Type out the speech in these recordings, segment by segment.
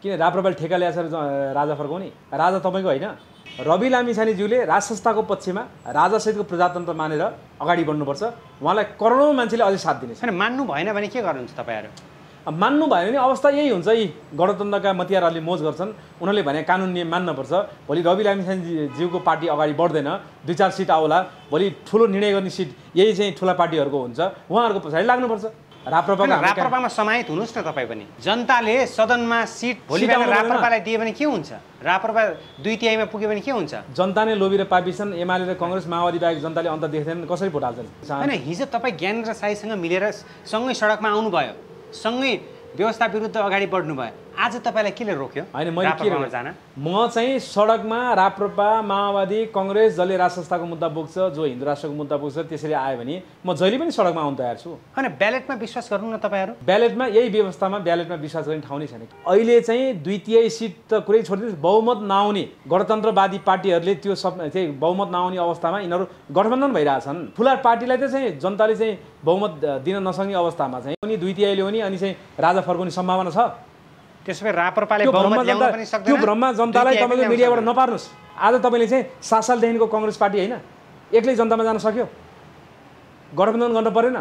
किन राप्रपाले ठेका ल्याएर राजा फर्काउने? राजा तपाईँको होइन। रवि लामिछानेज्यूले राज संस्थाको पक्षमा राजासहितको प्रजातन्त्र मानेर अगाडि बढ्नुपर्छ। उहाँलाई करोडौँ मान्छेले अझै साथ दिनेछ। मान्नु भएन भने के गर्नुहुन्छ तपाईँहरू? मान्नु भयो भने अवस्था यही हुन्छ। यी गणतन्त्रका मतियारहरूले मोज गर्छन्, उनीहरूले भने कानुन नियम मान्नुपर्छ। भोलि रवि लामिछानेज्यूको पार्टी अगाडि बढ्दैन, 2-4 सिट आउला, भोलि ठुलो निर्णय गर्ने सिट यही चाहिँ ठुला पार्टीहरूको हुन्छ, उहाँहरूको पछाडि लाग्नुपर्छ। राप्रपामा समाहित हुनुहोस् न तपाईँ पनि। जनताले सदनमा सिट भोलि बिहान राप्रपालाई दियो भने के हुन्छ? राप्रपा 2/3 पुग्यो भने के हुन्छ? जनता नै लोभी र पापी छन्। एमाले र कांग्रेस माओवादी बाहेक जनताले अन्त देख्दैनन्, कसरी भोट हाल्छन्? हैन, हिजो तपाईँ ज्ञानेन्द्र साईसँग मिलेर सँगै सडकमा आउनुभयो, सँगै व्यवस्था विरुद्ध अगाडि बढ्नुभयो। आज तपाईँलाई केले रोक्यो हैन? मैले के जान, म चाहिँ सडकमा राप्रपा माओवादी कांग्रेस जसले राज संस्थाको मुद्दा बोक्छ, जो हिन्दू राष्ट्रको मुद्दा बोक्छ, त्यसरी आयो भने म जहिले पनि सडकमा आउन तयार छु। हैन, ब्यालेटमा विश्वास गर्नु न तपाईहरु। ब्यालेटमा यही व्यवस्थामा ब्यालेटमा विश्वास गर्ने ठाउँ नै छैन। अहिले चाहिँ 2/3 सिट त कुरै छोडिदिनुहोस्, बहुमत नआउने गणतन्त्रवादी पार्टीहरूले त्यो सब चाहिँ बहुमत नआउने अवस्थामा यिनीहरू गठबन्धन भइरहेछन्। ठुला पार्टीलाई त चाहिँ जनताले चाहिँ बहुमत दिन नसक्ने अवस्थामा चाहिँ उनी 2/3 ल्याउने अनि चाहिँ राजा फर्काउने सम्भावना छ। त्यसो भए राप्रपाले बहुमत ल्याउन पनि सक्दैन। त्यो भ्रममा जनतालाई तपाईले मिडियाबाट नपार्नुस्। आज तपाईले चाहिँ 7 सालदेखिको कांग्रेस पार्टी हैन, एक्लै जनतामा जान सक्यो? गठबन्धन गर्न परेन?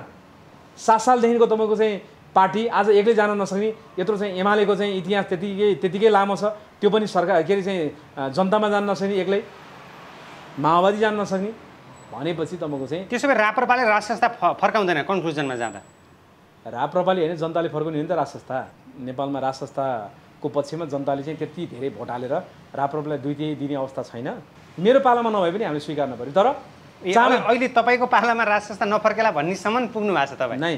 7 सालदेखिको तपाईको चाहिँ पार्टी आज एक्लै जान नसक्ने, यत्रो चाहिँ एमालेको चाहिँ इतिहास त्यतिकै लामो छ, त्यो पनि सरकार के चाहिँ जनतामा जान नसक्ने, एक्लै माओवादी जान नसक्ने भनेपछि तपाईको चाहिँ त्यसो भए राप्रपाले राज संस्था फर्काउँदैन कन्क्लुजनमा जाँदा? राप्रपाले हैन, जनताले फर्काउने हो नि त राज संस्था। नेपालमा राज संस्थाको पक्षमा जनताले चाहिँ त्यति धेरै भोट हालेर राप्रपालाई 2/3 दिने अवस्था छैन। मेरो पालामा नभए पनि हामीले स्वीकार्न पर्यो। तर अहिले तपाईको पालामा राज संस्था नफर्केला भन्नेसम्म पुग्नु भएको छ तपाईँ? नै,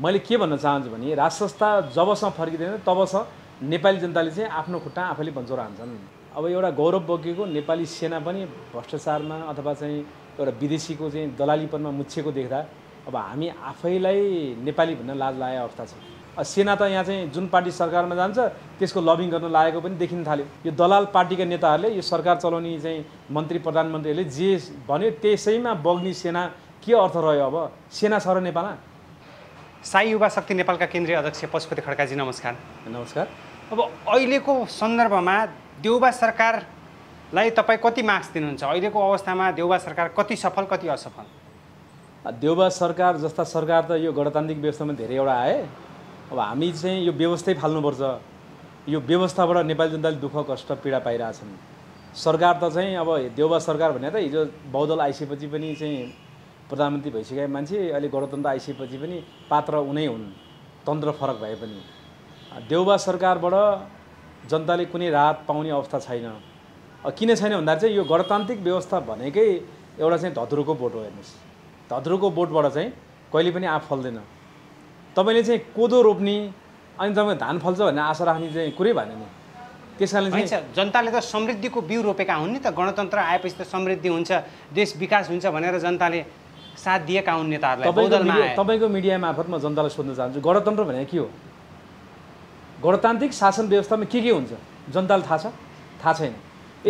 मैले के भन्न चाहन्छु भने राज संस्था जबसम्म फर्किँदैन तबसम्म नेपाली जनताले चाहिँ आफ्नो खुट्टा आफैले बन्चोर हान्छन्। अब एउटा गौरव बोकेको नेपाली सेना पनि भ्रष्टाचारमा अथवा चाहिँ एउटा विदेशीको चाहिँ दलालीपनमा मुछेको देख्दा अब हामी आफैलाई नेपाली भन्न लाज लागेको अवस्था छ। सेना त यहाँ चाहिँ जुन पार्टी सरकारमा जान्छ त्यसको लबिङ गर्न लागेको पनि देखिन थाल्यो। यो दलाल पार्टीका नेताहरूले, यो सरकार चलाउने चाहिँ मन्त्री प्रधानमन्त्रीहरूले जे भन्यो त्यसैमा बग्ने सेना के अर्थ रह्यो? अब सेना छ र नेपालमा? साई युवा शक्ति नेपालका केन्द्रीय अध्यक्ष पशुपति खड्काजी, नमस्कार। नमस्कार। अब अहिलेको सन्दर्भमा देउबा सरकारलाई तपाईँ कति मार्क्स दिनुहुन्छ? अहिलेको अवस्थामा देउबा सरकार कति सफल कति असफल? देउबा सरकार जस्ता सरकार त यो गणतान्त्रिक व्यवस्थामा धेरैवटा आए। अब हामी चाहिँ यो व्यवस्थै फाल्नुपर्छ। यो व्यवस्थाबाट नेपाली जनताले दुःख कष्ट पीडा पाइरहेछन्। सरकार त चाहिँ अब देउबा सरकार भने त हिजो बहुदल आइसकेपछि पनि चाहिँ प्रधानमन्त्री भइसकेका मान्छे, अहिले गणतन्त्र आइसकेपछि पनि पात्र उनै हुन्, तन्त्र फरक भए पनि। देउबा सरकारबाट जनताले कुनै राहत पाउने अवस्था छैन। किन छैन भन्दा चाहिँ यो गणतान्त्रिक व्यवस्था भनेकै एउटा चाहिँ धत्रुको बोट हो। हेर्नुहोस्, धत्रुको बोटबाट चाहिँ कहिले पनि आँप फल्दैन। तपाईले चाहिँ कोदो रोप्ने अनि तपाईँ धान फल्छ भन्ने आशा राख्ने चाहिँ कुरै भएन नि। त्यसकारणले चाहिँ जनताले त समृद्धिको बिउ रोपेका हुन् नि त। गणतन्त्र आएपछि त समृद्धि हुन्छ, देश विकास हुन्छ भनेर जनताले साथ दिएका हुन् नेताहरूलाई। तपाईँको मिडिया मार्फत म जनतालाई सोध्न चाहन्छु, गणतन्त्र भनेको के हो? गणतान्त्रिक शासन व्यवस्थामा के हुन्छ जनतालाई थाहा छ? थाहा छैन।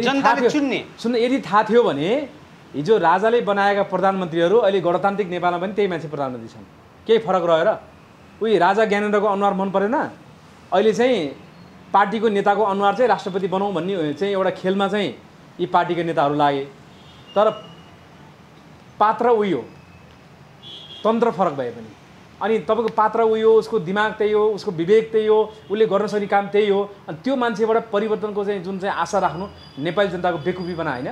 यदि थाहा थियो भने हिजो राजाले बनाएका प्रधानमन्त्रीहरू अहिले गणतान्त्रिक नेपालमा पनि त्यही मान्छे प्रधानमन्त्री छन्। केही फरक रहेर उही राजा ज्ञानेन्द्रको अनुहार मन परेन? अहिले चाहिँ पार्टीको नेताको अनुहार चाहिँ राष्ट्रपति बनाऊ भन्ने चाहिँ एउटा खेलमा चाहिँ यी पार्टीका नेताहरू लागे। तर पात्र उही हो, तन्त्र फरक भए पनि। अनि तपाईँको पात्र उही हो, उसको दिमाग त्यही हो, उसको विवेक त्यही हो, उसले गर्न सक्ने काम त्यही हो। अनि त्यो मान्छेबाट परिवर्तनको चाहिँ जुन चाहिँ आशा राख्नु नेपाली जनताको बेकुफी बना होइन।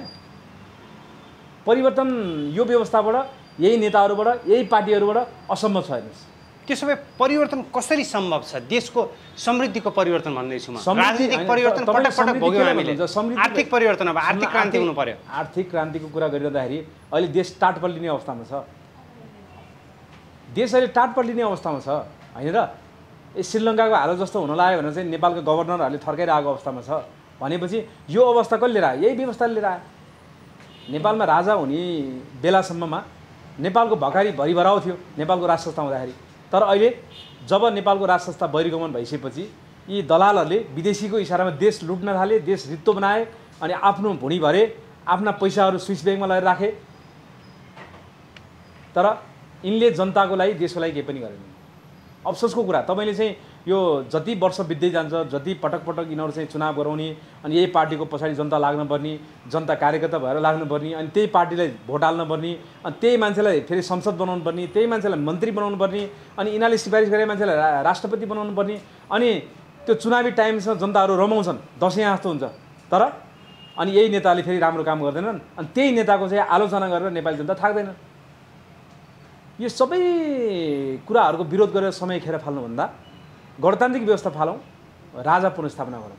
परिवर्तन यो व्यवस्थाबाट, यही नेताहरूबाट, यही पार्टीहरूबाट असम्भव छ। हेर्नुहोस्, त्यसो भए परिवर्तन कसरी सम्भव छ? देशको समृद्धिको परिवर्तन भन्दैछु म। राजनीतिक परिवर्तन पटक पटक भोग्यौँ हामीले। आर्थिक परिवर्तन, अब आर्थिक क्रान्ति हुनु पर्यो। आर्थिक क्रान्तिको कुरा गरिरहँदाखेरि अहिले देश टाट पल्टिने अवस्थामा छ। देश अहिले टाट पल्टिने अवस्थामा छ होइन र? श्रीलङ्काको हालत जस्तो हुन लाग्यो भने चाहिँ नेपालको गभर्नरहरूले थर्काइरहेको अवस्थामा छ भनेपछि यो अवस्था कसले लिएर आयो? यही व्यवस्थाले लिएर आयो। नेपालमा राजा हुने बेलासम्ममा नेपालको भकारी भरिभराउ थियो नेपालको राज संस्था हुँदाखेरि। तर अहिले जब नेपालको राज संस्था बहिर्गमन भइसकेपछि यी दलालहरूले विदेशीको इसारामा देश लुट्न थाले, देश रित्तो बनाए अनि आफ्नो भुँडी भरे, आफ्ना पैसाहरू स्विस ब्याङ्कमा लगेर राखे। तर यिनले जनताको लागि, देशको लागि केही पनि गरेनन्। अफसोसको कुरा, तपाईँले चाहिँ यो जति वर्ष बित्दै जान्छ, जति पटक पटक यिनीहरू चाहिँ चुनाव गराउने अनि यही पार्टीको पछाडि जनता लाग्नुपर्ने, जनता कार्यकर्ता भएर लाग्नुपर्ने, अनि त्यही पार्टीलाई भोट हाल्नुपर्ने, अनि त्यही मान्छेलाई फेरि संसद बनाउनु पर्ने, त्यही मान्छेलाई मन्त्री बनाउनु पर्ने, अनि यिनीहरूले सिफारिस गरेका मान्छेलाई राष्ट्रपति बनाउनु पर्ने, अनि त्यो चुनावी टाइमसँग जनताहरू रमाउँछन्, दसैँ जस्तो हुन्छ। तर अनि यही नेताले फेरि राम्रो काम गर्दैनन्, अनि त्यही नेताको चाहिँ आलोचना गरेर नेपाली जनता थाक्दैन। यो सबै कुराहरूको विरोध गरेर समय खेर फाल्नुभन्दा गणतान्त्रिक व्यवस्था फालौँ, राजा पुनर्स्थापना गरौँ,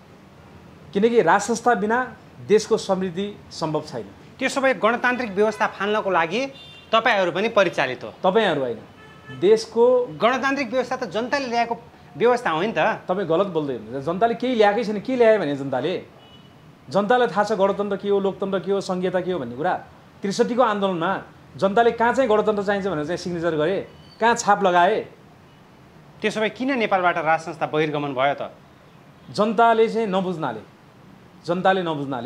किनकि राज संस्था बिना देशको समृद्धि सम्भव छैन। त्यसो भए गणतान्त्रिक व्यवस्था फाल्नको लागि तपाईँहरू पनि परिचालित हो? तपाईँहरू होइन, देशको गणतान्त्रिक व्यवस्था त जनताले ल्याएको व्यवस्था हो नि त। तपाईँ गलत बोल्दै हुनुहुन्छ। जनताले केही ल्याएकै छैन। के ल्यायो भने जनतालाई थाहा छ गणतन्त्र के हो, लोकतन्त्र के हो, संघीयता के हो भन्ने कुरा। ६३ को आन्दोलनमा जनताले कहाँ चाहिँ गणतन्त्र चाहिन्छ भनेर चाहिँ सिग्नेचर गरे, कहाँ छाप लगाए। त्यसो भए किन नेपालबाट राज संस्था बहिर्गमन भयो त? जनताले चाहिँ नबुझ्नाले,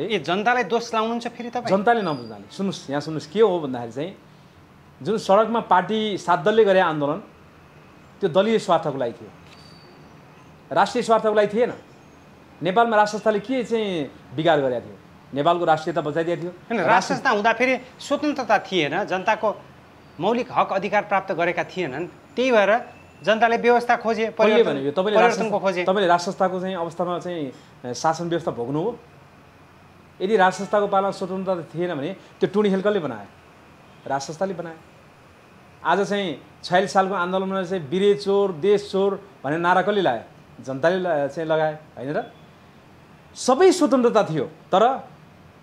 ए जनतालाई दोष लाउनुहुन्छ फेरि तपाईँ? जनताले नबुझ्नाले। सुन्नुहोस्, यहाँ सुन्नुहोस्, के हो भन्दाखेरि चाहिँ जुन सडकमा पार्टी 7 दलले गरे आन्दोलन, त्यो दलीय स्वार्थको लागि थियो, राष्ट्रिय स्वार्थको लागि थिएन। नेपालमा राज संस्थाले के चाहिँ बिगार गरेको थियो? नेपालको राष्ट्रियता बचाइदिएको थियो। हैन, राज संस्था हुँदाखेरि स्वतन्त्रता थिएन, जनताको मौलिक हक अधिकार प्राप्त गरेका थिएनन्। त्यही भएर जनताले व्यवस्था खोजे, परिवर्तनको खोजे। तपाईँले राज संस्थाको चाहिँ अवस्थामा चाहिँ शासन व्यवस्था भोग्नु हो? यदि राज संस्थाको पालामा स्वतन्त्रता थिएन भने त्यो टुणी खेल कसले बनायो? राज संस्थाले बनायो। आज चाहिँ ४६ सालको आन्दोलनमा चाहिँ बिरे चोर देश चोर भन्ने नारा कसले लगायो? जनताले चाहिँ लगायो, होइन र? सबै स्वतन्त्रता थियो, तर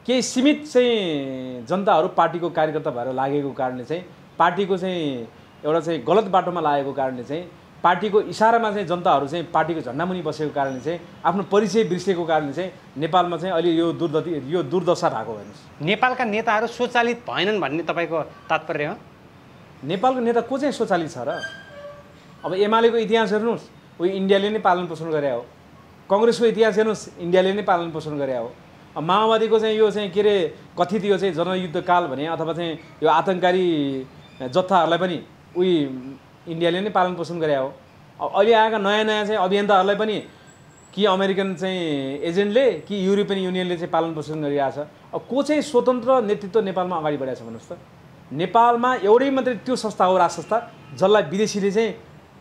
केही सीमित चाहिँ जनताहरू पार्टीको कार्यकर्ता भएर लागेको कारणले चाहिँ, पार्टीको चाहिँ एउटा चाहिँ गलत बाटोमा लागेको कारणले चाहिँ, पार्टीको इसारामा चाहिँ जनताहरू चाहिँ पार्टीको झन्डामुनि बसेको कारणले चाहिँ, आफ्नो परिचय बिर्सेको कारणले चाहिँ नेपालमा चाहिँ अहिले यो दुर्दशा भएको हेर्नुहोस्। नेपालका नेताहरू स्वचालित भएनन् भन्ने तपाईँको तात्पर्य हो? नेपालको नेता को चाहिँ स्वचालित छ र? अब एमालेको इतिहास हेर्नुहोस्, उही इन्डियाले नै पालन पोषण गरे हो। कांग्रेसको इतिहास हेर्नुहोस्, इन्डियाले नै पालन पोषण गरे हो। माओवादीको चाहिँ यो चाहिँ के अरे कथित यो चाहिँ जनयुद्धकाल भने अथवा चाहिँ यो आतङ्ककारी जत्थाहरूलाई पनि उही इन्डियाले नै पालन पोषण गरे हो। अब अहिले आएका नयाँ नयाँ चाहिँ अभियन्ताहरूलाई पनि कि अमेरिकन चाहिँ एजेन्टले कि युरोपियन युनियनले चाहिँ पालन पोषण गरिरहेछ। अब को चाहिँ स्वतन्त्र नेतृत्व नेपालमा अगाडि बढाएको छ भन्नुहोस् त? नेपालमा एउटै मात्रै त्यो संस्था हो, राज संस्था, जसलाई विदेशीले चाहिँ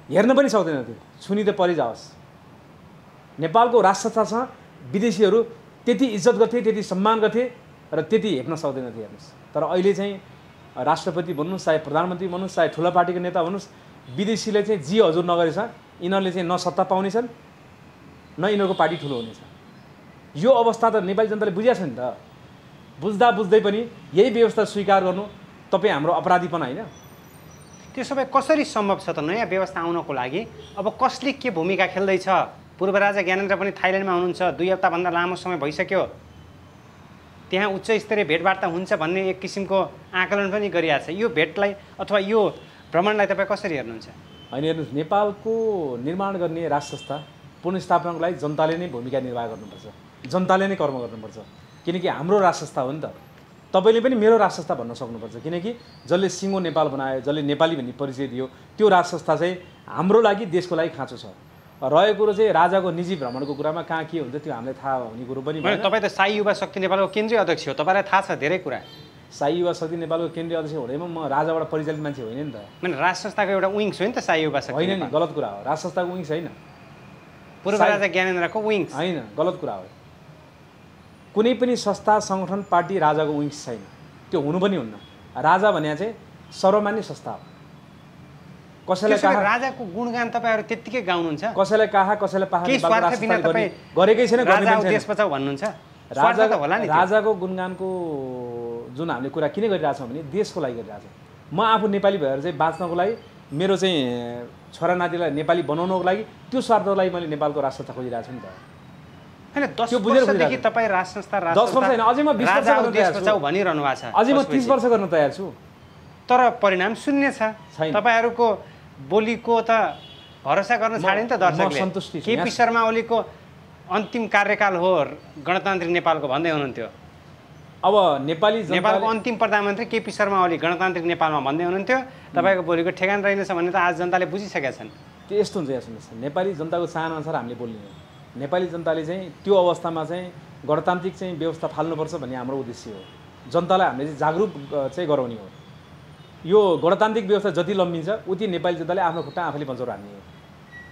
हेर्न पनि सक्दैन थियो, छुनी त परिजाओस्। नेपालको राज संस्थासँग विदेशीहरू त्यति इज्जत गर्थे, त्यति सम्मान गर्थे र त्यति हेप्न सक्दैन थिए हेर्नुहोस्। तर अहिले चाहिँ राष्ट्रपति भन्नुहोस्, चाहे प्रधानमन्त्री भन्नुहोस्, चाहे ठुला पार्टीको नेता भन्नुहोस्, विदेशीले चाहिँ जी हजुर नगरेछ, यिनीहरूले चाहिँ न सत्ता पाउनेछन् न यिनीहरूको पार्टी ठुलो हुनेछ। यो अवस्था त नेपाली जनताले बुझेको छ नि त। बुझ्दा बुझ्दै पनि यही व्यवस्था स्वीकार गर्नु तपाईँ हाम्रो अपराधीपन होइन? त्यसो भए कसरी सम्भव छ त नयाँ व्यवस्था आउनको लागि? अब कसले के भूमिका खेल्दैछ? पूर्व राजा ज्ञानेन्द्र पनि थाइल्यान्डमा हुनुहुन्छ, 2 हप्ताभन्दा लामो समय भइसक्यो। त्यहाँ उच्च स्तरीय भेटवार्ता हुन्छ भन्ने एक किसिमको आकलन पनि गरिरहेको छ। यो भेटलाई अथवा यो भ्रमणलाई तपाईँ कसरी हेर्नुहुन्छ? होइन, हेर्नुहोस्, नेपालको निर्माण गर्ने राज संस्था पुनर्स्थापनाको लागि जनताले नै भूमिका निर्वाह गर्नुपर्छ, जनताले नै कर्म गर्नुपर्छ। किनकि हाम्रो राज संस्था हो नि त। तपाईँले पनि मेरो राज संस्था भन्न सक्नुपर्छ, किनकि जसले सिङ्गो नेपाल बनायो, जसले नेपाली भन्ने परिचय दियो, त्यो राज संस्था चाहिँ हाम्रो लागि, देशको लागि खाँचो छ। रहेको कुरो चाहिँ राजाको निजी भ्रमणको कुरामा कहाँ के हुन्छ त्यो हामीलाई थाहा हुने कुरो पनि होइन। तपाईँ त साई युवा शक्ति नेपालको केन्द्रीय अध्यक्ष हो, तपाईँलाई थाहा छ धेरै कुरा। साई युवा शक्ति नेपालको केन्द्रीय अध्यक्ष हुँदैमा म राजाबाट परिचालित मान्छे होइन नि त। होइन, राज संस्थाको एउटा विङ्स हो नि त साई युवा शक्ति। होइन नि, गलत कुरा हो। राज संस्थाको विङ्स होइन, पूर्व राजा ज्ञानेन्द्रको विङ्स होइन, गलत कुरा हो। कुनै पनि संस्था सङ्गठन पार्टी राजाको विङ्स छैन, त्यो हुनु पनि हुन्न। राजा भने चाहिँ सर्वमान्य संस्था हो। कसैलाई राजाको गुणगान तपाईँहरू त्यत्तिकै गाउनुहुन्छ? कसैलाई कहाँ कसैलाई पहाड गरेकै छैन, देश बचाऊ भन्नुहुन्छ। राजाको गुणगानको जुन हामीले कुरा किन गरिरहेछौँ भने देशको लागि गरिरहेछौँ। म आफू नेपाली भएर चाहिँ बाँच्नको लागि, मेरो चाहिँ छोरा नातिलाई नेपाली बनाउनको लागि, त्यो स्वार्थको लागि मैले नेपालको राज संस्था खोजिरहेको छु नि त। हैन, 10 वर्षदेखि तपाईँ राज संस्था 10 वर्ष होइन, अझै म 20 वर्ष गर्न तयार छु भनिरहनु भएको छ। अझै म 30 वर्ष गर्न तयार छु, तर परिणाम शून्य छ। तपाईहरूको बोलीको त भरोसा गर्न छाडे नि त दर्शकले। केपी शर्मा ओलीको अन्तिम कार्यकाल हो गणतान्त्रिक नेपालको भन्दै हुनुहुन्थ्यो। अब नेपालको अन्तिम प्रधानमन्त्री केपी शर्मा ओली गणतान्त्रिक नेपालमा भन्दै हुनुहुन्थ्यो। तपाईँको बोलीको ठेगान रहेनछ भन्ने त आज जनताले बुझिसकेका छन्। त्यो यस्तो हुन्छ। यहाँ सुन्नुहोस्, नेपाली जनताको चाहनाअनुसार हामीले बोल्ने हो। नेपाली जनताले चाहिँ त्यो अवस्थामा चाहिँ गणतान्त्रिक चाहिँ व्यवस्था फाल्नुपर्छ भन्ने हाम्रो उद्देश्य हो। जनतालाई हामीले चाहिँ जागरुक चाहिँ गराउने हो। यो गणतान्त्रिक व्यवस्था जति लम्बिन्छ उति नेपाली जनताले आफ्नो खुट्टा आफैले बचाउन हान्ने हो।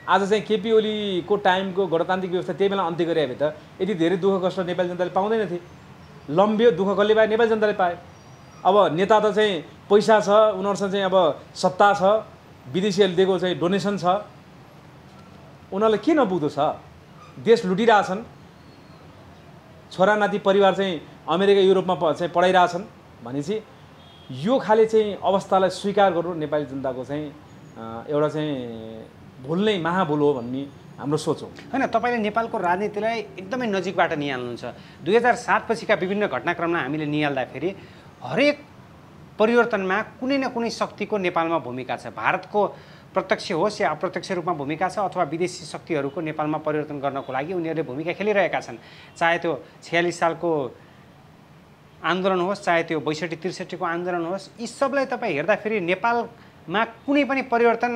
आज चाहिँ केपी ओलीको टाइमको गणतान्त्रिक व्यवस्था त्यही बेला अन्त्य गरे भए त यति धेरै दुःख कष्ट नेपाली जनताले पाउँदैन थिए। लम्बियो, दुःख कसले पाए? नेपाली जनताले पाए। अब नेता त चाहिँ पैसा छ, उनीहरूसँग चाहिँ अब सत्ता छ, विदेशीहरूले दिएको चाहिँ डोनेसन छ, उनीहरूलाई के नपुग्दो छ? देश लुटिरहेछन्, छोरा नाति परिवार चाहिँ अमेरिका युरोपमा चाहिँ पढाइरहेछन् भनेपछि यो खाले चाहिँ अवस्थालाई स्वीकार गर्नु नेपाली जनताको चाहिँ एउटा चाहिँ भुल नै महाभुल हो भन्ने हाम्रो सोच हो। होइन, तपाईँले नेपालको राजनीतिलाई एकदमै नजिकबाट निहाल्नुहुन्छ। 2007 पछिका विभिन्न घटनाक्रमलाई हामीले निहाल्दाखेरि हरेक परिवर्तनमा कुनै न कुनै शक्तिको नेपालमा भूमिका छ। भारतको प्रत्यक्ष होस् या अप्रत्यक्ष रूपमा भूमिका छ, अथवा विदेशी शक्तिहरूको नेपालमा परिवर्तन गर्नको लागि उनीहरूले भूमिका खेलिरहेका छन्। चाहे त्यो 46 सालको आन्दोलन होस्, चाहे त्यो 62-63 को आन्दोलन होस्, यी सबलाई तपाईँ हेर्दाखेरि नेपालमा कुनै पनि परिवर्तन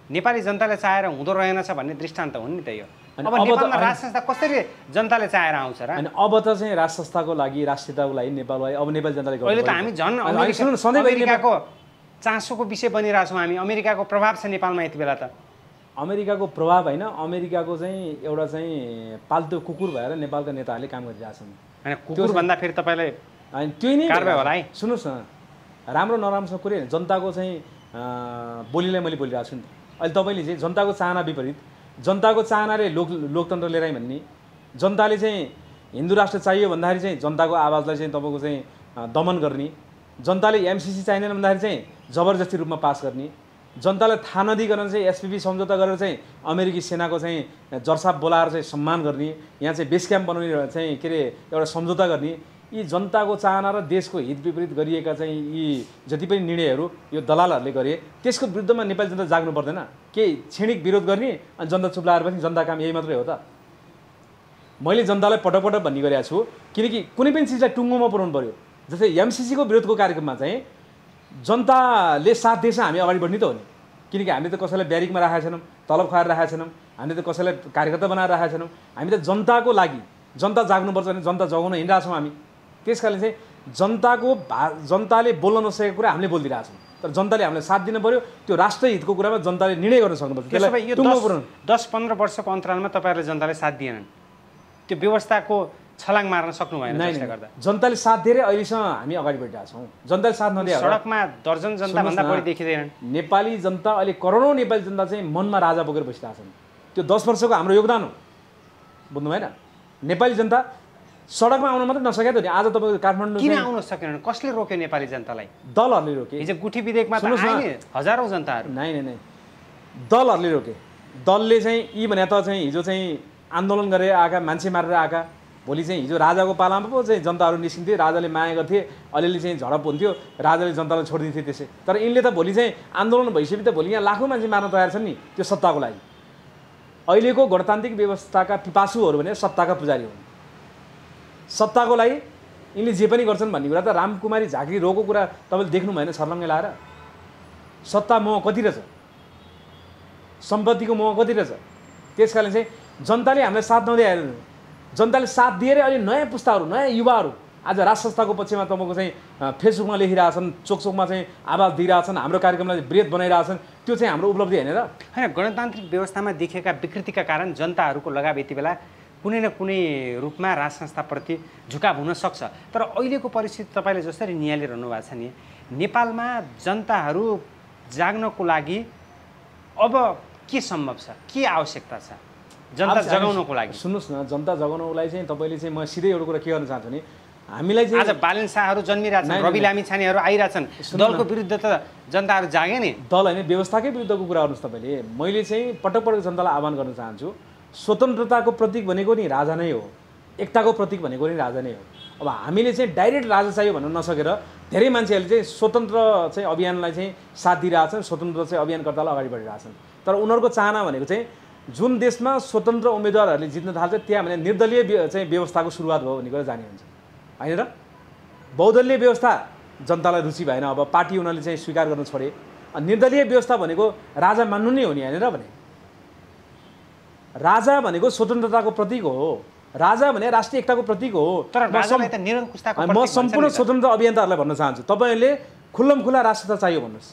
नेपाली जनताले चाहेर हुँदो रहेनछ भन्ने दृष्टान्त हुन् नि त यो। अब नेपालमा राज संस्था कसरी जनताले चाहेर आउँछ र? अनि अब त चाहिँ राज संस्थाको लागि, राष्ट्रियताको लागि नेपाललाई अब नेपाली जनताले अहिले त हामी झन् अमेरिकाको चासोको विषय बनिरहेछौँ। हामी अमेरिकाको प्रभाव छ नेपालमा यति बेला। त अमेरिकाको प्रभाव होइन, अमेरिकाको चाहिँ एउटा चाहिँ पाल्तु कुकुर भएर नेपालका नेताहरूले काम गरिरहेछन्। होइन, कुकुर भन्दा फेरि तपाईँलाई अनि त्यही नै कारबाही होला है। सुन्नुहोस् न, राम्रो नराम्रो कुरै होइन, जनताको चाहिँ बोलीलाई मैले बोलिरहेको छु नि। अहिले तपाईँले चाहिँ जनताको चाहना विपरीत, जनताको चाहनाले लोकतन्त्र लिएर आइ भन्ने, जनताले चाहिँ हिन्दू राष्ट्र चाहियो भन्दाखेरि चाहिँ जनताको आवाजलाई चाहिँ तपाईँको चाहिँ दमन गर्ने, जनताले एमसिसी चाहिँदैन भन्दाखेरि चाहिँ जबरजस्ती रूपमा पास गर्ने, जनतालाई थाहा नदिइकन चाहिँ एसपिपी सम्झौता गरेर चाहिँ अमेरिकी सेनाको चाहिँ जर्साप बोलाएर चाहिँ सम्मान गर्ने, यहाँ चाहिँ बेस क्याम्प बनाउने चाहिँ के अरे एउटा सम्झौता गर्ने, यी जनताको चाहना र देशको हित विपरीत गरिएका चाहिँ यी जति पनि निर्णयहरू यो दलालहरूले गरे त्यसको विरुद्धमा नेपाली जनता जाग्नु पर्दैन? केही क्षणिक विरोध गर्ने अनि जनता चुप लाएर पनि जनता काम यही मात्रै हो त? मैले जनतालाई पटक पटक भन्ने गरेको छु, किनकि कुनै पनि चिजलाई टुङ्गोमा पुर्याउनु पर्यो। जस्तै एमसिसीको विरोधको कार्यक्रममा चाहिँ जनताले साथ दिएछ हामी अगाडि बढ्ने त हो नि, किनकि हामीले त कसैलाई ब्यारिकमा राखेका छैनौँ, तलब खुवाएर राखेका छैनौँ, हामीले त कसैलाई कार्यकर्ता बनाएर राखेका छैनौँ। हामी त जनताको लागि, जनता जाग्नुपर्छ भने जनता जगाउन हिँडिरहेछौँ हामी। त्यस कारणले चाहिँ जनताले बोल्न नसकेको कुरा हामीले बोलिदिरहेछौँ, तर जनताले हामीलाई साथ दिन पर्यो। त्यो राष्ट्र हितको कुरामा जनताले निर्णय गर्न सक्नुपर्छ। त्यसलाई 10-15 वर्षको अन्तरालमा तपाईँहरूले जनताले साथ दिएनन्, त्यो व्यवस्थाको छलाङ मार्न सक्नु भएन। त्यसले गर्दा जनताले साथ दिएर अहिलेसम्म हामी अगाडि बढिरहेका छौँ। जनताले साथ नदिए सडकमा दर्जन जनताभन्दा बढी देखिँदैनन्। नेपाली जनता अहिले करोडौँ नेपाली जनता चाहिँ मनमा राजा बोकेर बसिरहेका छन्। त्यो 10 वर्षको हाम्रो योगदान हो, बुझ्नु भएन? नेपाली जनता सडकमा आउन मात्रै नसकेको थियो नि। आज तपाईँको काठमाडौँ किन आउन सकेनन्? कसले रोक्यो नेपाली जनतालाई? दलहरूले रोके। हिजो गुठी विधेयकमा त आए नि हजारौँ जनताहरू। नै दलहरूले रोके। दलले चाहिँ यी भने त चाहिँ हिजो चाहिँ आन्दोलन गरेर आएका, मान्छे मारेर आएका, भोलि चाहिँ हिजो राजाको पालामा पो चाहिँ जनताहरू निस्किन्थे, राजाले माया गर्थे, अलिअलि चाहिँ झडप हुन्थ्यो, राजाले जनतालाई छोडिदिन्थे त्यसै। तर यिनले त भोलि चाहिँ आन्दोलन भइसकेपछि त भोलि यहाँ लाखौँ मान्छे मार्न तयार छन् नि त्यो सत्ताको लागि। अहिलेको गणतान्त्रिक व्यवस्थाका पिपासुहरू भने सत्ताका पुजारी हुन्। सत्ताको लागि यिनले जे पनि गर्छन् भन्ने कुरा त रामकुमारी झाँक्री रोगको कुरा तपाईँले देख्नु भएन? छर्लङ्गै लाएर सत्ता मोह कति रहेछ, सम्पत्तिको मोह कति रहेछ। त्यस कारणले चाहिँ जनताले हामीलाई साथ नदिएर, जनताले साथ दिएर अहिले नयाँ पुस्ताहरू, नयाँ युवाहरू आज राज संस्थाको पक्षमा तपाईँको चाहिँ फेसबुकमा लेखिरहेछन्, चोकचोकमा चाहिँ आवाज दिइरहेछन्, हाम्रो कार्यक्रमलाई वृहत बनाइरहेछन्। त्यो चाहिँ हाम्रो उपलब्धि होइन र? होइन, गणतान्त्रिक व्यवस्थामा देखिएका विकृतिका कारण जनताहरूको लगाव यति बेला कुनै न कुनै रूपमा राज संस्थाप्रति झुकाव हुन सक्छ। तर अहिलेको परिस्थिति तपाईँले जसरी निहालिरहनु भएको छ नि, नेपालमा जनताहरू जाग्नको लागि अब के सम्भव छ, के आवश्यकता छ जनता जगाउनको लागि? सुन्नुहोस् न, जनता जगाउनको लागि चाहिँ तपाईँले चाहिँ म सिधै एउटा कुरा के गर्न चाहन्छु नि, हामीलाई चाहिँ आज बालन शाहहरू जन्मिरहेछन्, रवि लामिछानेहरू आइरहेछन्, दलको विरुद्ध त जनताहरू जागे नि। दल होइन, व्यवस्थाकै विरुद्धको कुरा गर्नुहोस् तपाईँले। मैले चाहिँ पटक पटक जनतालाई आह्वान गर्न चाहन्छु, स्वतन्त्रताको प्रतीक भनेको नि राजा नै हो, एकताको प्रतीक भनेको नि राजा नै हो। अब हामीले चाहिँ डाइरेक्ट राजा चाहियो भन्न नसकेर धेरै मान्छेहरूले चाहिँ स्वतन्त्र चाहिँ अभियानलाई चाहिँ साथ दिइरहेछन्, स्वतन्त्र चाहिँ अभियानकर्तालाई अगाडि बढिरहेछन्। तर उनीहरूको चाहना भनेको चाहिँ जुन देशमा स्वतन्त्र उम्मेदवारहरूले जित्न थाल्छ त्यहाँ भने निर्दलीय चाहिँ व्यवस्थाको सुरुवात भयो भन्ने कुरा जाने हुन्छ होइन र? बहुदलीय व्यवस्था जनतालाई रुचि भएन, अब पार्टी उनीहरूले चाहिँ स्वीकार गर्न छोडे। निर्दलीय व्यवस्था भनेको राजा मान्नु नै हो नि होइन र भने? राजा भनेको स्वतन्त्रताको प्रतीक हो, राजा भने राष्ट्रिय एकताको प्रतीक हो। तर राजालाई त निरङ्कुशताको प्रतीक म सम्पूर्ण स्वतन्त्र अभियन्ताहरूलाई भन्न चाहन्छु, तपाईँहरूले खुल्लमखुल्ला राष्ट्रता चाहियो भन्नुहोस्,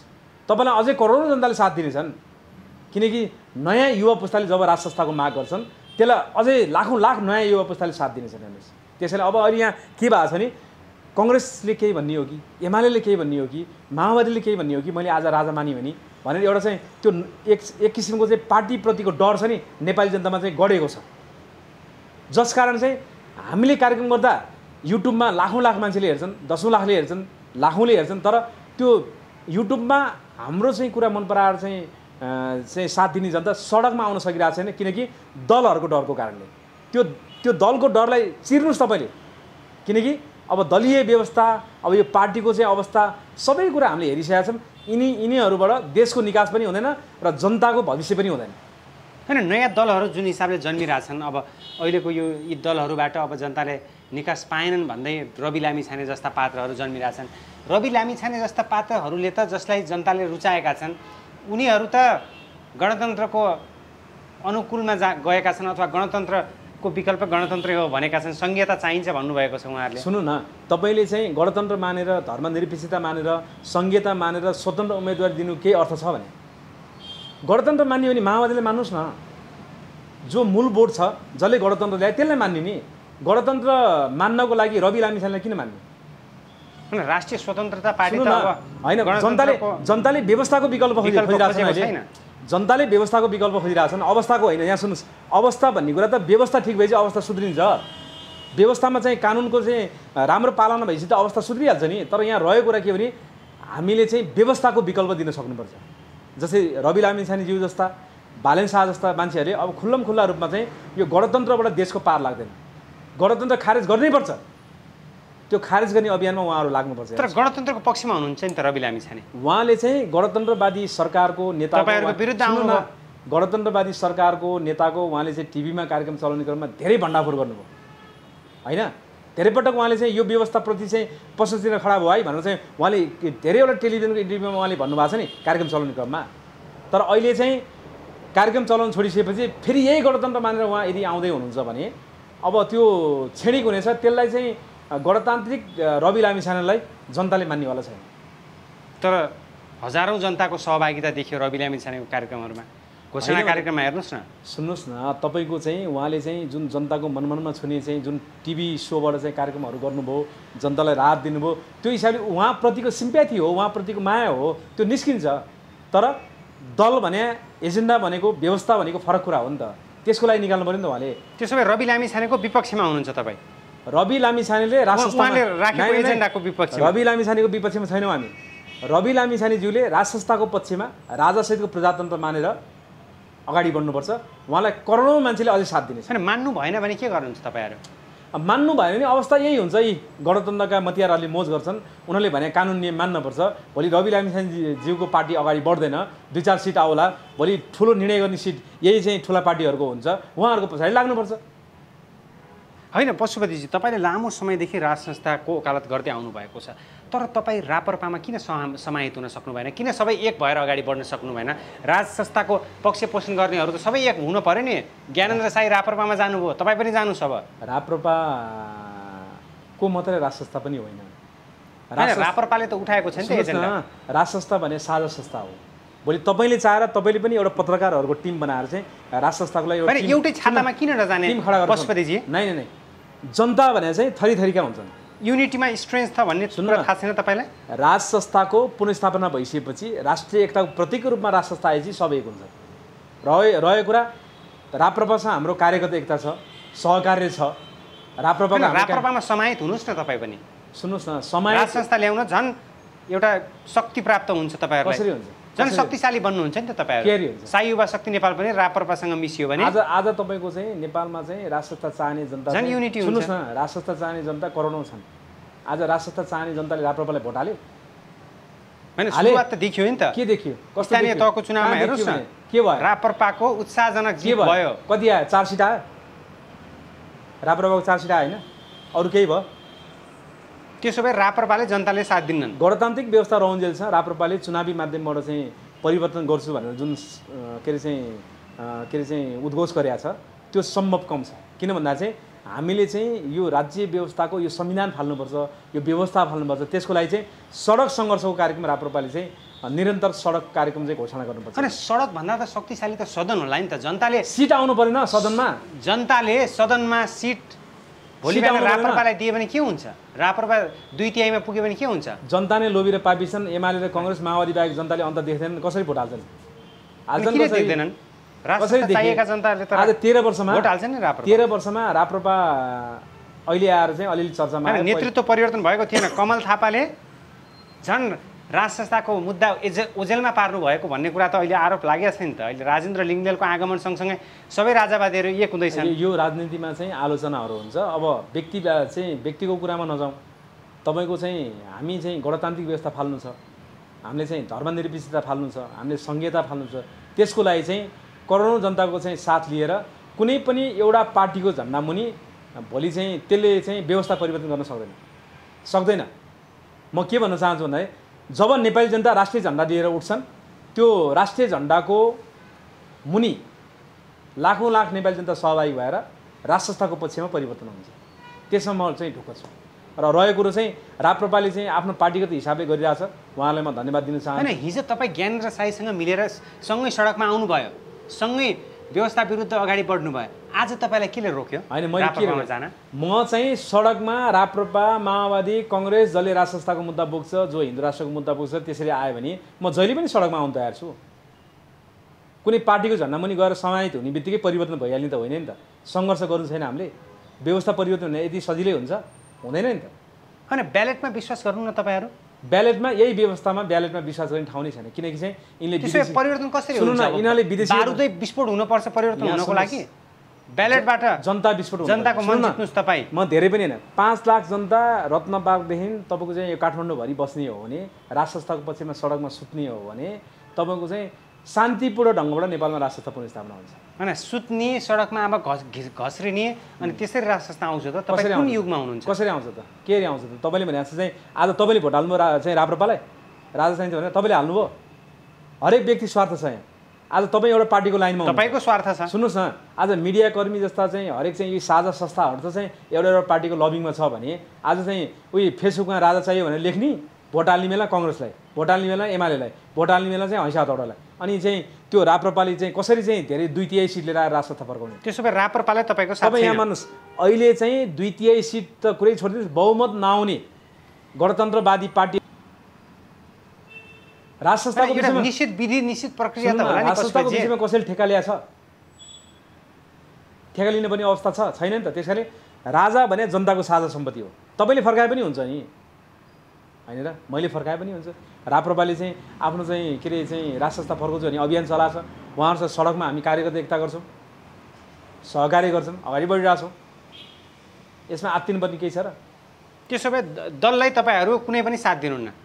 तपाईँलाई अझै करोडौँ जनताले साथ दिनेछन्। किनकि नयाँ युवा पुस्ताले जब राष्ट्र संस्थाको माग गर्छन् त्यसलाई अझै लाखौँ लाख नयाँ युवा पुस्ताले साथ दिनेछन् हेर्नुहोस्। त्यसैले अब अहिले यहाँ के भएको छ नि, कङ्ग्रेसले केही भन्ने हो कि, एमाले केही भन्ने हो कि, माओवादीले केही भन्ने हो कि मैले आज राजा माने भनेर एउटा चाहिँ त्यो एक किसिमको चाहिँ पार्टीप्रतिको डर छ नि नेपाली जनतामा चाहिँ गढेको छ। जसकारण चाहिँ हामीले कार्यक्रम गर्दा युट्युबमा लाखौँ लाख मान्छेले हेर्छन्, दसौँ लाखले हेर्छन्, लाखौँले हेर्छन्, तर त्यो युट्युबमा हाम्रो चाहिँ कुरा मन पराएर चाहिँ साथ दिने जनता सडकमा आउन सकिरहेको छैन, किनकि दलहरूको डरको कारणले। त्यो दलको डरलाई चिर्नुहोस् तपाईँले, किनकि अब दलीय व्यवस्था, अब यो पार्टीको चाहिँ अवस्था सबै कुरा हामीले हेरिसकेका छौँ। यिनीहरूबाट देशको निकास पनि हुँदैन र जनताको भविष्य पनि हुँदैन। होइन, नयाँ दलहरू जुन हिसाबले जन्मिरहेछन्, अब अहिलेको यी दलहरूबाट अब जनताले निकास पाएनन् भन्दै रवि लामिछाने जस्ता पात्रहरू जन्मिरहेछन्। रवि लामिछाने जस्ता पात्रहरूले त जसलाई जनताले रुचाएका छन् उनीहरू त गणतन्त्रको अनुकूलमा गएका छन् अथवा गणतन्त्रको विकल्प गणतन्त्रै हो भनेका छन्, संघीयता चाहिन्छ भन्नुभएको छ उहाँहरूले। सुन्नु न, तपाईँले चाहिँ गणतन्त्र मानेर, धर्मनिरपेक्षता मानेर, संघीयता मानेर स्वतन्त्र उम्मेदवारी दिनु केही अर्थ छ भने गणतन्त्र मान्ने हो भने माओवादीले मान्नुहोस् न। जो मूल बोर्ड छ, जसले गणतन्त्र ल्याए त्यसलाई मान्ने नि। गणतन्त्र मान्नको लागि रवि लामिछानेलाई किन मान्ने? राष्ट्रिय स्वतन्त्रता पार्टी त होइन, जनताले व्यवस्थाको विकल्प खोजिरहेछन् अहिले। जनताले व्यवस्थाको विकल्प खोजिरहेछन्, अवस्थाको होइन। यहाँ सुन्नुहोस्, अवस्था भन्ने कुरा त व्यवस्था ठिक भएपछि अवस्था सुध्रिन्छ। व्यवस्थामा चाहिँ कानुनको चाहिँ राम्रो पालना भएपछि त अवस्था सुध्रिहाल्छ नि। तर यहाँ रहेको कुरा के हो भने हामीले चाहिँ व्यवस्थाको विकल्प दिन सक्नुपर्छ। जस्तै रवि लामिछानेज्यू जस्ता, बालेन शाह जस्ता मान्छेहरूले अब खुल्लमखुल्ला रूपमा चाहिँ यो गणतन्त्रबाट देशको पार लाग्दैन, गणतन्त्र खारेज गर्नैपर्छ, त्यो खारेज गर्ने अभियानमा उहाँहरू लाग्नुपर्छ। तर गणतन्त्रको पक्षमा हुनुहुन्छ नि त रवि लामिछाने। उहाँले चाहिँ गणतन्त्रवादी सरकारको नेता, तपाईँहरूको विरुद्ध आउनु, गणतन्त्रवादी सरकारको नेताको उहाँले चाहिँ टिभीमा कार्यक्रम चलाउने क्रममा धेरै भण्डाफोर गर्नुभयो होइन। धेरै पटक उहाँले चाहिँ यो व्यवस्थाप्रति चाहिँ प्रशंसा दिन खडा भयो है भनेर चाहिँ उहाँले धेरैवटा टेलिभिजनको इन्टरभ्यूमा उहाँले भन्नुभएको छ नि कार्यक्रम चलाउने क्रममा। तर अहिले चाहिँ कार्यक्रम चलाउन छोडिसकेपछि फेरि यही गणतन्त्र मानेर उहाँ यदि आउँदै हुनुहुन्छ भने अब त्यो क्षणिक हुनेछ। त्यसलाई चाहिँ गणतान्त्रिक रवि लामिछानेलाई जनताले मान्नेवाला छैन। तर हजारौँ जनताको सहभागिता देखियो रवि लामिछानेको कार्यक्रमहरूमा, घोषणा कार्यक्रममा। हेर्नुहोस् न, सुन्नुहोस् न, तपाईँको चाहिँ उहाँले चाहिँ जुन जनताको मनमनमा छुने चाहिँ जुन टिभी सोबाट चाहिँ कार्यक्रमहरू गर्नुभयो, जनतालाई राहत दिनुभयो, त्यो हिसाबले उहाँप्रतिको सिम्प्याथी हो, उहाँप्रतिको माया हो, त्यो निस्किन्छ। तर दल भने, एजेन्डा भनेको, व्यवस्था भनेको फरक कुरा हो नि त, त्यसको लागि निकाल्नु पऱ्यो नि त उहाँले। त्यसो भए रवि लामिछानेको विपक्षमा हुनुहुन्छ तपाईँ? रवि लामिछानेले एजेन्डाको विपक्ष, रवि लामिछानेको विपक्षमा छैनौँ हामी। रवि लामिछानेज्यूले राज संस्थाको पक्षमा राजासहितको प्रजातन्त्र मानेर अगाडि बढ्नुपर्छ। उहाँलाई करोडौँ मान्छेले अझै साथ दिनेछ। मान्नु भएन भने के गर्नुहुन्छ तपाईँहरू? मान्नु भएन भने अवस्था यही हुन्छ। यी गणतन्त्रका मतियारहरूले मोज गर्छन्, उनीहरूले भने कानुन नियम मान्नुपर्छ। भोलि रवि लामिछानेज्यूको पार्टी अगाडि बढ्दैन, 2-4 सिट आउला, भोलि ठुलो निर्णय गर्ने सिट यही चाहिँ ठुला पार्टीहरूको हुन्छ, उहाँहरूको पछाडि लाग्नुपर्छ। होइन पशुपतिजी, तपाईँले लामो समयदेखि राज संस्थाको वकालत गर्दै आउनुभएको छ, तर तपाईँ राप्रपामा किन समाहित हुन सक्नु भएन? किन सबै एक भएर अगाडि बढ्न सक्नु भएन? राज संस्थाको पक्ष पोषण गर्नेहरू त सबै एक हुनु पऱ्यो नि। ज्ञानेन्द्र साई राप्रपामा जानुभयो, तपाईँ पनि जानुहोस्। अब राप्रपाको मात्रै राज संस्था पनि होइन, राप्रपाले त उठाएको छ नि त एजेन्डा। राज संस्था भने साझा संस्था हो। भोलि तपाईँले चाहेर तपाईँले पनि एउटा पत्रकारहरूको टिम बनाएर चाहिँ राज संस्थाको लागि एउटै छातामा किन नजाने पशुपतिजी? नै, जनता भने चाहिँ थरी थरीका हुन्छन्। युनिटीमा स्ट्रेन्थ छ भन्ने कुरा थाहा छैन तपाईँलाई? राज संस्थाको पुनर्स्थापना भइसकेपछि राष्ट्रिय एकताको प्रतीकको रूपमा राज संस्था आएपछि सबै एक हुन्छ। रहेको कुरा राप्रपासँग हाम्रो कार्यगत एकता छ, सहकार्य छ। राप्रपामा समाहित हुनुहोस् न तपाईँ पनि। सुन्नुहोस् न, समाहित राज संस्था ल्याउन झन् एउटा शक्ति प्राप्त हुन्छ तपाईँहरूलाई। कसरी हुन्छ? झन् शक्तिशाली बन्नुहुन्छ नि त तपाईँहरू। साई युवा शक्ति नेपाल पनि राप्रपासँग मिसियो भने आज तपाईँको चाहिँ नेपालमा चाहिँ राज संस्था चाहने जनता झन् युनिटी हुन्छ। सुन्नुहोस् न, राज संस्था चाहने जनता करोडौँ छन्। आज राज संस्था चाहने जनताले राप्रपालाई भोट हाल्यो। होइन, सुरुवात त देखियो नि त। के देखियो? स्थानीय तहको चुनावमा हेर्नुहोस् न के भयो। राप्रपाको उत्साहजनक जित भयो। कति आयो? 4 सिट आयो। राप्रपाको 4 सिट आयो होइन, अरू केही भयो? त्यसो भए राप्रपाले जनताले साथ दिन्नन्। गणतान्त्रिक व्यवस्था रहन्जेल छ राप्रपाले चुनावी माध्यमबाट चाहिँ परिवर्तन गर्छु भनेर जुन के अरे चाहिँ के अरे चाहिँ उद्घोष गरेका छ त्यो सम्भव कम छ। किन भन्दा चाहिँ हामीले चाहिँ यो राज्य व्यवस्थाको यो संविधान फाल्नुपर्छ, यो व्यवस्था फाल्नुपर्छ। त्यसको लागि चाहिँ सडक सङ्घर्षको कार्यक्रम राप्रपाले चाहिँ निरन्तर सडक कार्यक्रम चाहिँ घोषणा गर्नुपर्छ। अनि सडक भन्दा त शक्तिशाली त सदन होला नि त। जनताले सिट आउनु परेन सदनमा, जनताले सदनमा सिट भोलि बिहान राप्रपालाई दियो भने के हुन्छ? राप्रपा 2/3 पुग्यो भने के हुन्छ? जनताले लोभी र पापी छन्। एमाले र कङ्ग्रेस माओवादी बाहेक जनताले अन्त देख्दैनन्। कसरी भोट हाल्छन्? हाल्छन् कसरी देख्दैनन्? कसरी चाहिएका जनताले त आज 13 वर्षमा भोट हाल्छन् नि राप्रपा। 13 वर्षमा राप्रपा अहिले आएर चाहिँ अलिअलि चर्चामा आयो। नेतृत्व परिवर्तन भएको थिएन। कमल थापाले झन् राज संस्थाको मुद्दा ओझेलमा पार्नु भएको भन्ने कुरा त अहिले आरोप लागेको छ नि त। अहिले राजेन्द्र लिङ्गदेलको आगमन सँगसँगै सबै राजावादीहरू एक हुँदैछन्। यो राजनीतिमा चाहिँ आलोचनाहरू हुन्छ। अब व्यक्तिको कुरामा नजाउँ। तपाईँको चाहिँ हामी चाहिँ गणतान्त्रिक व्यवस्था फाल्नु छ, हामीले चाहिँ धर्मनिरपेक्षता फाल्नु छ, हामीले सङ्घीयता फाल्नु छ। त्यसको लागि चाहिँ करोडौँ जनताको चाहिँ साथ लिएर कुनै पनि एउटा पार्टीको झन्डा मुनि भोलि चाहिँ त्यसले चाहिँ व्यवस्था परिवर्तन गर्न सक्दैन। म के भन्न चाहन्छु भन्दा जब नेपाली जनता राष्ट्रिय झन्डा लिएर उठ्छन् त्यो राष्ट्रिय झन्डाको मुनि लाखौँ लाख नेपाली जनता सहभागी भएर राज संस्थाको पक्षमा परिवर्तन हुन्छ। त्यसमा म चाहिँ ढुक्क छु। र रहेको कुरो चाहिँ राप्रपाले चाहिँ आफ्नो पार्टीगत हिसाबले गरिरहेछ। उहाँलाई म धन्यवाद दिन चाहन्छु। हैन, हिजो तपाईँ ज्ञानेन्द्र साईसँग मिलेर सँगै सडकमा आउनुभयो, सँगै व्यवस्था विरुद्ध अगाडि बढ्नुभयो। आज तपाईँलाई केले रोक्यो? होइन, मैले के जान म चाहिँ सडकमा राप्रपा माओवादी कङ्ग्रेस जसले राज संस्थाको मुद्दा बोक्छ, जो हिन्दू राष्ट्रको मुद्दा बोक्छ, त्यसरी आयो भने म जहिले पनि सडकमा आउन तयार छु। कुनै पार्टीको झन्डा मुनि गएर समाहित हुने बित्तिकै परिवर्तन भइहाल्ने त होइन नि त। सङ्घर्ष गर्नु छैन हामीले। व्यवस्था परिवर्तन हुने यति सजिलै हुन्छ? हुँदैन नि त। अनि ब्यालेटमा विश्वास गर्नु न तपाईँहरू। ब्यालेटमा यही व्यवस्थामा ब्यालेटमा विश्वास गर्ने ठाउँ नै छैन। किनकि चाहिँ यिनले परिवर्तन कसरी हुन्छ? यिनीहरूले विदेशी बारुदै विस्फोट हुनुपर्छ परिवर्तन हुनको लागि। ब्यालेटबाट जनता विस्फोट हुन्छ। जनताको मन जित्नुस् तपाईँ। म धेरै पनि होइन, 5 लाख जनता रत्नबागदेखि तपाईँको चाहिँ यो काठमाडौँभरि बस्ने हो भने, राज संस्थाको पक्षमा सडकमा सुत्ने हो भने तपाईँको चाहिँ शान्तिपूर्ण ढङ्गबाट नेपालमा राज संस्था पुनर्स्थापना हुन्छ। होइन, सुत्ने सडकमा अब घस्रिने अनि त्यसरी राज संस्था आउँछ त? तपाईँ कुन युगमा हुनुहुन्छ? कसरी आउँछ त? के आउँछ त? तपाईँले भने जस्तो चाहिँ आज तपाईँले भोट हाल्नुभयो चाहिँ राप्रपालाई, राजा चाहिन्छ भने तपाईँले हाल्नुभयो। हरेक व्यक्ति स्वार्थ छ यहाँ। आज तपाईँ एउटा पार्टीको लाइनमा तपाईँको स्वार्थ छ। सुन्नुहोस् न, आज मिडियाकर्मी जस्ता चाहिँ हरेक चाहिँ यी साझा संस्थाहरू त चाहिँ एउटा पार्टीको लबिङमा छ भने आज चाहिँ उही फेसबुकमा राजा चाहियो भनेर लेख्ने, भोट हाल्ने बेला कङ्ग्रेसलाई, भोट हाल्ने बेला एमालेलाई, भोट हाल्ने बेला चाहिँ हैसा हतौडालाई। अनि चाहिँ त्यो राप्रपाले चाहिँ कसरी चाहिँ धेरै 2/3 सिट लिएर आएर राज संस्था फर्काउने? त्यसो भए राप्रपाले तपाईँको साथ तपाईँ यहाँ मान्नुहोस्, अहिले चाहिँ 2/3 सिट त कुरै छोडिदिनुहोस्, बहुमत नआउने गणतन्त्रवादी पार्टी राज संस्थाको विषयमा निश्चित विधि निश्चित प्रक्रिया त होला नि। राज संस्थाको विषयमा कसैले ठेका ल्याएको छ? ठेका लिने पनि अवस्था छैन नि त। त्यसैले राजा भने जनताको साझा सम्पत्ति हो। तपाईँले फर्काए पनि हुन्छ नि, होइन र? मैले फर्काए पनि हुन्छ। राप्रपाले चाहिँ आफ्नो चाहिँ के अरे चाहिँ राज संस्था फर्काउँछु भने अभियान चलाएको छ। उहाँहरूसँग सडकमा हामी कार्यगत एकता गर्छौँ, सहकार्य गर्छौँ, अगाडि बढिरहेछौँ। यसमा आत्तिनुपर्ने केही छ र? त्यसो भए दललाई तपाईँहरू कुनै पनि साथ दिनुहुन्न?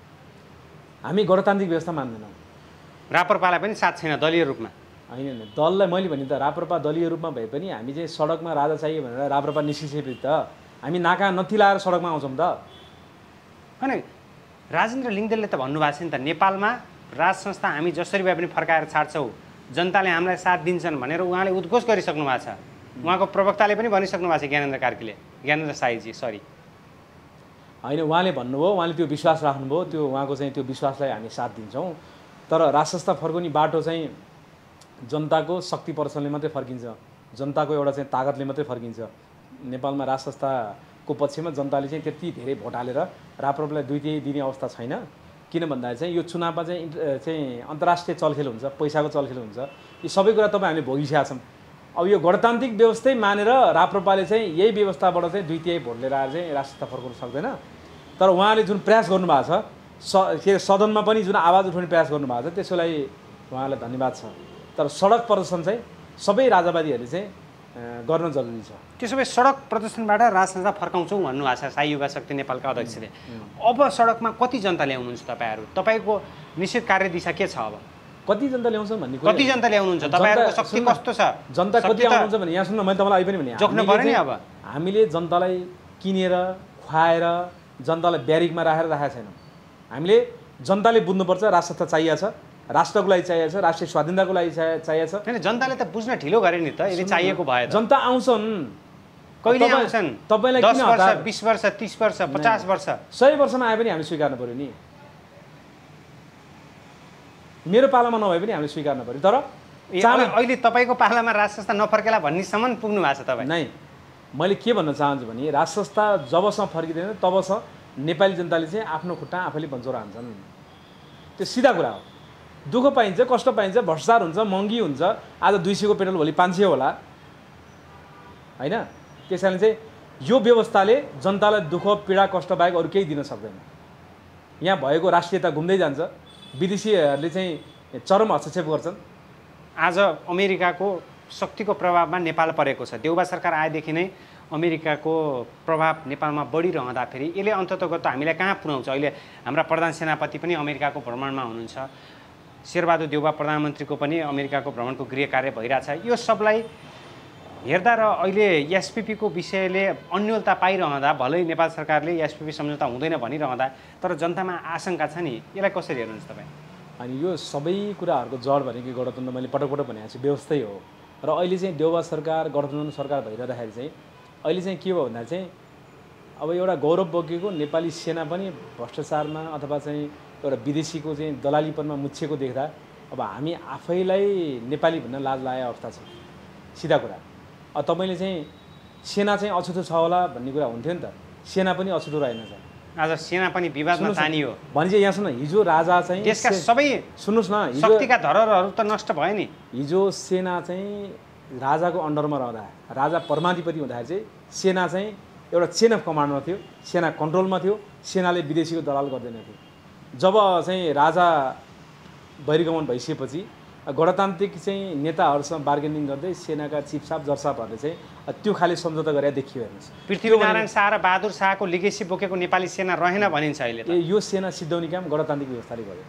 हामी गणतान्त्रिक व्यवस्था मान्दैनौँ। राप्रपालाई पनि साथ छैन दलीय रूपमा? होइन, दललाई मैले भने त राप्रपा दलीय रूपमा भए पनि हामी चाहिँ सडकमा राजा चाहियो भनेर राप्रपा निस्किसकेपछि त हामी नाका नथी लाएर सडकमा आउँछौँ त। होइन, राजेन्द्र लिङ्गदेलले त भन्नुभएको छ नि त, नेपालमा राज संस्था हामी जसरी भए पनि फर्काएर छाड्छौँ, जनताले हामीलाई साथ दिन्छन् भनेर उहाँले उद्घोष गरिसक्नु भएको छ। उहाँको प्रवक्ताले पनि भनिसक्नु भएको छ, ज्ञानेन्द्र कार्कीले, ज्ञानेन्द्र साईजी सरी। होइन, उहाँले भन्नुभयो, उहाँले त्यो विश्वास राख्नुभयो, त्यो उहाँको चाहिँ त्यो विश्वासलाई हामी साथ दिन्छौँ। तर राज संस्था फर्काउने बाटो चाहिँ जनताको शक्ति प्रदर्शनले मात्रै फर्किन्छ, जनताको एउटा चाहिँ तागतले मात्रै फर्किन्छ। नेपालमा राज संस्थाको पक्षमा जनताले चाहिँ त्यति धेरै भोट हालेर राप्रपालाई 2/3 दिने अवस्था छैन। किन भन्दाखेरि चाहिँ यो चुनावमा चाहिँ अन्तर्राष्ट्रिय चलखेल हुन्छ, पैसाको चलखेल हुन्छ। यी सबै कुरा तपाईँ हामीले भोगिसकेका छौँ। अब यो गणतान्त्रिक व्यवस्थै मानेर राप्रपाले चाहिँ यही व्यवस्थाबाट चाहिँ 2/3 भोट लिएर आएर चाहिँ राज संस्था फर्काउन सक्दैन। तर उहाँले जुन प्रयास गर्नुभएको छ, के अरे सदनमा पनि जुन आवाज उठाउने प्रयास गर्नुभएको छ, त्यसको लागि उहाँलाई धन्यवाद छ। तर सडक प्रदर्शन चाहिँ सबै राजावादीहरूले चाहिँ गर्न जरुरी छ। त्यसो भए सडक प्रदर्शनबाट राज संस्था फर्काउँछौँ भन्नुभएको छ साई युवा शक्ति नेपालका अध्यक्षले। अब सडकमा कति जनता ल्याउनुहुन्छ तपाईँहरू? तपाईँको निश्चित कार्यदिशा के छ? अब कति जनता ल्याउँछन् भन्ने कति जनता ल्याउनुहुन्छ? तपाईँहरूको शक्ति कस्तो छ? जनता कति आउनुहुन्छ भने यहाँ सुन्नु, मैले तपाईँलाई पनि भने जोख्नु पर्यो नि। अब हामीले जनतालाई किनेर खुवाएर जनतालाई ब्यारिकमा राखेका छैनौँ। हामीले जनताले बुझ्नुपर्छ राज संस्था चाहिएको छ, राष्ट्रको लागि चाहिएको छ, राष्ट्रिय स्वाधीनताको लागि चाहिएको छ। हैन, जनताले त बुझ्न ढिलो गरे नि त, यदि चाहिएको भए त। जनता आउँछन्, कहिले आउँछन्? तपाईलाई 10 वर्ष, 20 वर्ष, 30 वर्ष, 50 वर्ष, 100 वर्षमा आए पनि हामी स्वीकार्नु पर्यो नि। मेरो पालामा नभए पनि हामीले स्वीकार्नु पर्यो। तर अहिले तपाईँको पालामा राज संस्था नफर्केला भन्नेसम्म पुग्नु भएको छ तपाईँ? नै, मैले के भन्न चाहन्छु भने राज संस्था जबसम्म फर्किँदैन तबसम्म नेपाली जनताले चाहिँ आफ्नो खुट्टा आफैले बन्चोर हान्छन्। त्यो सिधा कुरा हो। दुःख पाइन्छ, कष्ट पाइन्छ, भ्रष्टाचार हुन्छ, महँगी हुन्छ। आज 200 को पेट्रोल भोलि 500 होला होइन। त्यस कारण चाहिँ यो व्यवस्थाले जनतालाई दुःख पीडा कष्ट बाहेक अरू केही दिन सक्दैन। यहाँ भएको राष्ट्रियता घुम्दै जान्छ, विदेशीहरूले चाहिँ चरम हस्तक्षेप गर्छन्। आज अमेरिकाको शक्तिको प्रभावमा नेपाल परेको छ। देउबा सरकार आएदेखि नै अमेरिकाको प्रभाव नेपालमा बढिरहँदा फेरि यसले अन्ततगत हामीलाई कहाँ पुर्याउँछ? अहिले हाम्रा प्रधान सेनापति पनि अमेरिकाको भ्रमणमा हुनुहुन्छ, शेरबहादुर देउबा प्रधानमन्त्रीको पनि अमेरिकाको भ्रमणको गृह कार्य भइरहेछ। यो सबलाई हेर्दा र अहिले एसपीपीको विषयले अन्योलता पाइरहँदा, भलै नेपाल सरकारले एसपीपी सम्झौता हुँदैन भनिरहँदा तर जनतामा आशंका छ नि, यसलाई कसरी हेर्नुहुन्छ तपाईँ? अनि यो सबै कुराहरूको जड भनेको गणतन्त्र, मैले पटक पटक भनेको छु, व्यवस्थै हो। र अहिले चाहिँ देउबा सरकार गठबन्धन सरकार भइरहँदाखेरि चाहिँ अहिले चाहिँ के भयो भन्दा चाहिँ अब एउटा गौरव बोकेको नेपाली सेना पनि भ्रष्टाचारमा अथवा चाहिँ एउटा विदेशीको चाहिँ दलालीपनमा मुछेको देख्दा अब हामी आफैलाई नेपाली भन्न लाज लागेको अवस्था छ। सिधा कुरा। अब तपाईँले चाहिँ सेना चाहिँ अछुतो छ होला भन्ने कुरा हुन्थ्यो नि त, सेना पनि अछुतो रहेनछ। आज सेना पनि विवादमा तानियो भने चाहिँ यहाँ सुन, हिजो राजा चाहिँ देशका सबै सुन्नुहोस् न, शक्तिका धरोहरहरू त नष्ट भयो नि। हिजो सेना चाहिँ राजाको अन्डरमा रहँदा, राजा परमाधिपति हुँदाखेरि चाहिँ सेना चाहिँ एउटा चेन अफ कमान्डमा थियो, सेना कन्ट्रोलमा थियो, सेनाले विदेशीको दलाल गर्दैन थियो। जब चाहिँ राजा बहिर्गमन भइसकेपछि गणतान्त्रिक चाहिँ नेताहरूसँग बार्गेनिङ गर्दै सेनाका चिफसाप जर्सापहरूले चाहिँ त्यो खाले सम्झौता गरेर देखियो। हेर्नुहोस्, पृथ्वीनारायण शाह र बहादुर शाहको लिगेसी बोकेको नेपाली सेना रहेन भनिन्छ अहिले त। यो सेना सिद्धाउने काम गणतान्त्रिक व्यवस्थाले गर्यो।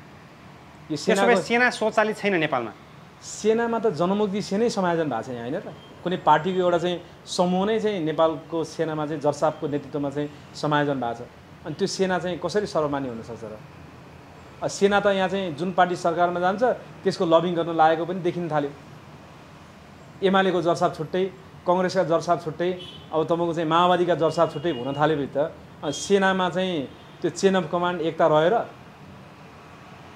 यो सेना स्वचालित छैन नेपालमा। सेनामा त जनमुक्ति सेनै समायोजन भएको छ यहाँ, होइन त? कुनै पार्टीको एउटा चाहिँ समूह नै चाहिँ नेपालको सेनामा चाहिँ जर्सापको नेतृत्वमा चाहिँ समायोजन भएको छ। अनि त्यो सेना चाहिँ कसरी सर्वमान्य हुनसक्छ र? सेना त यहाँ चाहिँ जुन पार्टी सरकारमा जान्छ त्यसको लबिङ गर्न लागेको पनि देखिन थाल्यो। एमालेको जर्साप छुट्टै, कङ्ग्रेसका जर्साप छुट्टै, अब तपाईँको चाहिँ माओवादीका जर्साप छुट्टै हुन थालेपछि त सेनामा चाहिँ त्यो चेन अफ कमान्ड एकता रहेर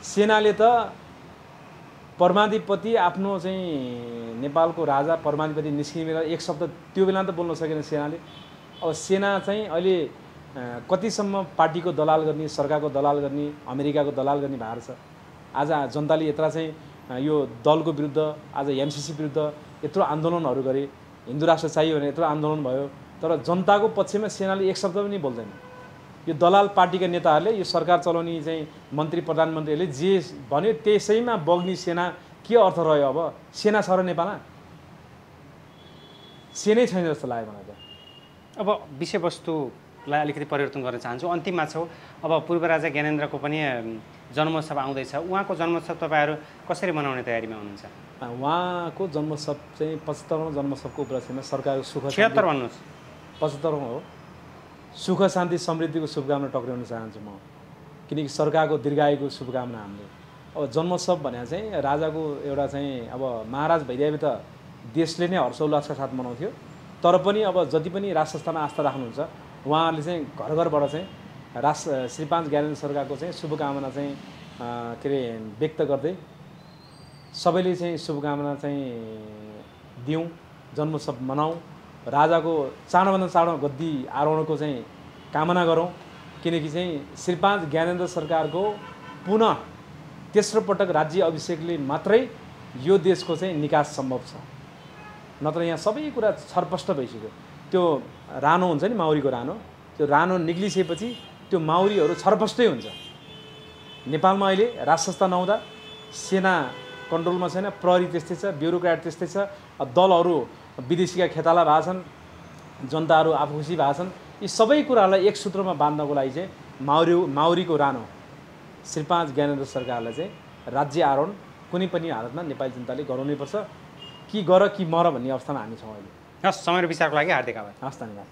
सेनाले त परमाधिपति आफ्नो चाहिँ नेपालको राजा परमाधिपति निस्किने बेला एक शब्द त्यो बेला त बोल्न सकेन सेनाले। अब सेना चाहिँ अहिले कतिसम्म पार्टीको दलाल गर्ने, सरकारको दलाल गर्ने, अमेरिकाको दलाल गर्ने भएको छ। आज जनताले यत्र चाहिँ यो दलको विरुद्ध, आज एमसीसी विरुद्ध यत्रो आन्दोलनहरू गरे, हिन्दू राष्ट्र चाहियो भने यत्रो आन्दोलन भयो, तर जनताको पक्षमा सेनाले एक शब्द पनि बोल्दैन। यो दलाल पार्टीका नेताहरूले, यो सरकार चलाउने चाहिँ मन्त्री प्रधानमन्त्रीहरूले जे भन्यो त्यसैमा बग्ने सेना के अर्थ रह्यो? अब सेना छ र नेपालमा? सेनै छैन जस्तो लाग्यो मलाई त। अब विषयवस्तुलाई अलिकति परिवर्तन गर्न चाहन्छु। अन्तिममा छौँ, अब पूर्व राजा ज्ञानेन्द्रको पनि जन्मोत्सव आउँदैछ। उहाँको जन्मोत्सव तपाईँहरू कसरी मनाउने तयारीमा हुनुहुन्छ? उहाँको जन्मोत्सव चाहिँ 75औं जन्मोत्सवको उपलक्ष्यमा सरकारको सुख 76 भन्नुहोस्, 75औं हो, सुख शान्ति समृद्धिको शुभकामना टक्राउन चाहन्छु म, किनकि सरकारको दीर्घायुको शुभकामना हाम्रो। अब जन्मोत्सव भने चाहिँ राजाको एउटा चाहिँ अब महाराज भइदिए त देशले नै हर्षोल्लासका साथ मनाउँथ्यो, तर पनि अब जति पनि राज संस्थामा आस्था राख्नुहुन्छ उहाँहरूले चाहिँ घर घरबाट चाहिँ श्री 5 ज्ञानेन्द्र सरकारको चाहिँ शुभकामना चाहिँ के अरे व्यक्त गर्दै सबैले चाहिँ शुभकामना चाहिँ दिउँ, जन्मोत्सव मनाउँ, राजाको चाँडोभन्दा चाँडो गद्दी आरोहणको चाहिँ कामना गरौँ, किनकि चाहिँ श्री 5 ज्ञानेन्द्र सरकारको पुनः तेस्रो पटक राज्य अभिषेकले मात्रै यो देशको चाहिँ निकास सम्भव छ, नत्र यहाँ सबै कुरा छरपष्ट भइसक्यो। त्यो रानो हुन्छ नि, माउरीको रानो, त्यो रानो निक्लिसकेपछि त्यो माउरीहरू छरपष्टै हुन्छ। नेपालमा अहिले राज संस्था नहुँदा सेना कन्ट्रोलमा छैन, प्रहरी त्यस्तै छ, ब्युरोक्राट त्यस्तै छ, दलहरू विदेशीका खेताला भएको छन्, जनताहरू आफू खुसी भएको छन्। यी सबै कुराहरूलाई एक सूत्रमा बाँध्नको लागि चाहिँ माउरीको रानो श्री 5 ज्ञानेन्द्र सरकारलाई चाहिँ राज्य आरोहण कुनै पनि हालतमा नेपाली जनताले गराउनै पर्छ। कि गर कि मर भन्ने अवस्थामा हामी छौँ अहिले। हस्, समय र विचारको लागि हार्दिक आभार। हस्, धन्यवाद।